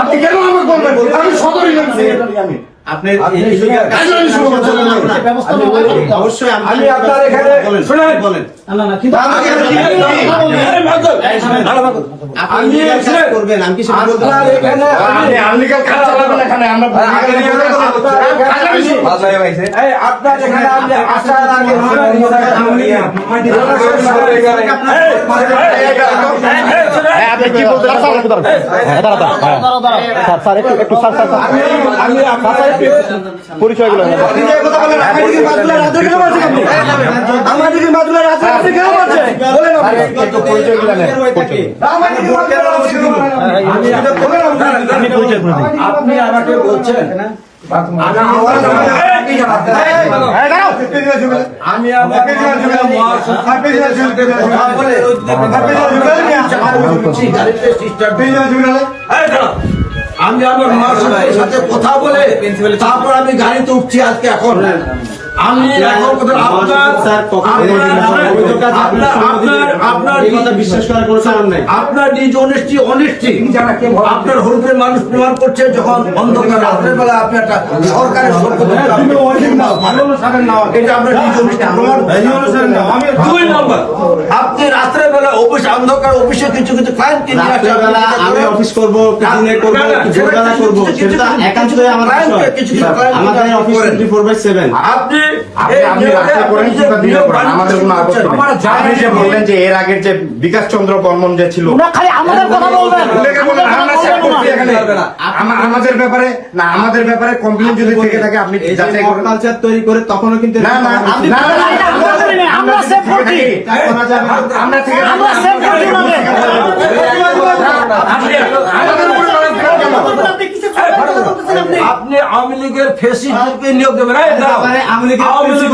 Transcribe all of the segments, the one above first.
আপনি কেন আমাকে বলবেন? আমি সদরই লাগছি। আপনি অবশ্যই আমি আপনার এখানে শুনেন বলেন না না কিন্তু আমি করবেন আমি কিছু আপনার এখানে আপনি আনলিগাল কাজ চালাবেন এখানে আমরা এই আপনার এখানে আপনি আসার আগে আপনি কি বলতে আমি আপনার পরিচয় গুলো আমাদের মাদুলা রাতে আপনি কেন বলছেন বলেন একটু পরিচয় গুলো আপনি আমাকে বলছেন আমি আমার মার সাথে কথা বলে তারপর আমি গাড়িতে উঠছি আজকে এখন আমি এখন আপনার বিশ্বাস করার কোনো কারণ নাই আপনার নিজ অনেস্টি আপনার হরুপের মানুষ প্রমাণ করছে যখন অন্ধকার রাত্রের বেলা আপনি একটা সরকারের এটা আপনার নিজ অনেস্টি প্রমাণ। 2 নম্বর আপনি রাত্রের বেলা অফিস অন্ধকার অফিসে কিছু ক্লায়েন্ট কে নিয়ে আসছে আমি অফিস করব দিনে করব ভোরবেলা করব সেটা একান্তই আমার বিষয় আমাদের অফিস 24/7 আপনি রাস্তা করেন কিংবা দিনে করেন আমাদের কোনো আপত্তি নেই। আপনি যে বললেন যে এর আগের যে বিকাশ চন্দ্র বর্মন যে ছিল খালি আমাদের কথা বলবেন আমাদের ব্যাপারে না আমাদের ব্যাপারে কমপ্লেইন যদি থেকে থাকে আপনি যাচাই করুন কালচার তৈরি করে তখনও কিন্তু না না আমরা সেভ করছি আমরা থেকে আমরা সেভ করছি আপনি আওয়ামী লীগের ফেসিস্টকে নিয়োগ দেবেন আওয়ামী লীগের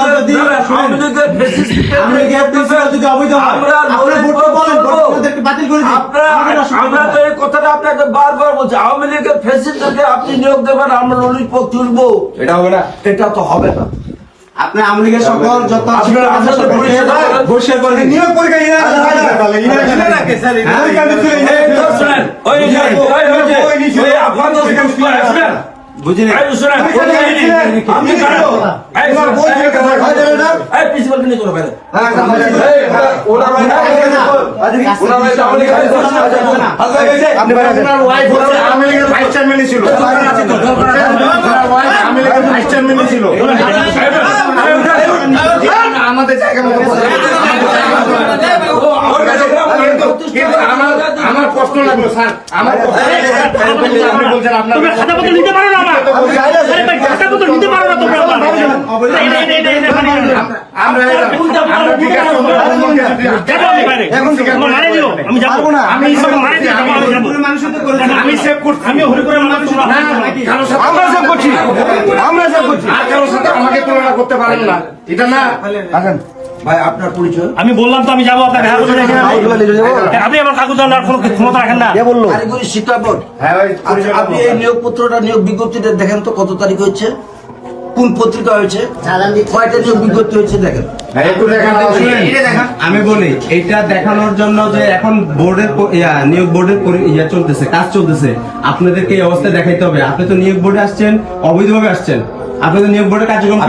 আমরা তো এই কথাটা আপনাকে বারবার বলছি আওয়ামী লীগের ফেসিস্টকে আপনি নিয়োগ দেবেন আমরা ললিপপ তুলবো এটা হবে না এটা তো হবে না। আপনি আওয়ামী লীগের সকল যত বসে করে নিয়োগ পরীক্ষা বুঝিনি ভাইস চেয়ারম্যান ছিল আমাদের জায়গা মতো আমার কষ্ট লাগলো স্যার আমার আপনি বলছেন আপনার খাতাপত্র নিতে পারো না খাতাপত্র নিতে পারো না তোমরা আমি যাবো না আমি সেভ করছি আমি হরিপুরের মানুষ আমরা সেভ করছি আর কারোর সাথে আমাকে তুলনা করতে পারেন না এটা না আসেন ভাই আপনার পরিচয় আমি বললাম তো আমি যাবো আপনার আপনি আমার কাগজ দেওয়ার কোনো ক্ষমতা রাখেন না কারিগরি শিক্ষা বোর্ড আপনি এই নিয়োগ পত্রটা নিয়োগ বিজ্ঞপ্তিটা দেখেন তো কত তারিখ হয়েছে কোন পত্রিকা হয়েছে কয়টা নিয়োগ বিজ্ঞপ্তি হয়েছে দেখেন আমি বলি এটা দেখানোর জন্য যে এখন বোর্ডের নিয়োগ বোর্ডের চলতেছে কাজ চলতেছে আপনাদেরকে এই অবস্থা দেখাইতে হবে আপনি তো নিয়োগ বোর্ডে আসছেন অবৈধভাবে আসছেন আপনি তো নিয়োগ বোর্ডের কার্যক্রম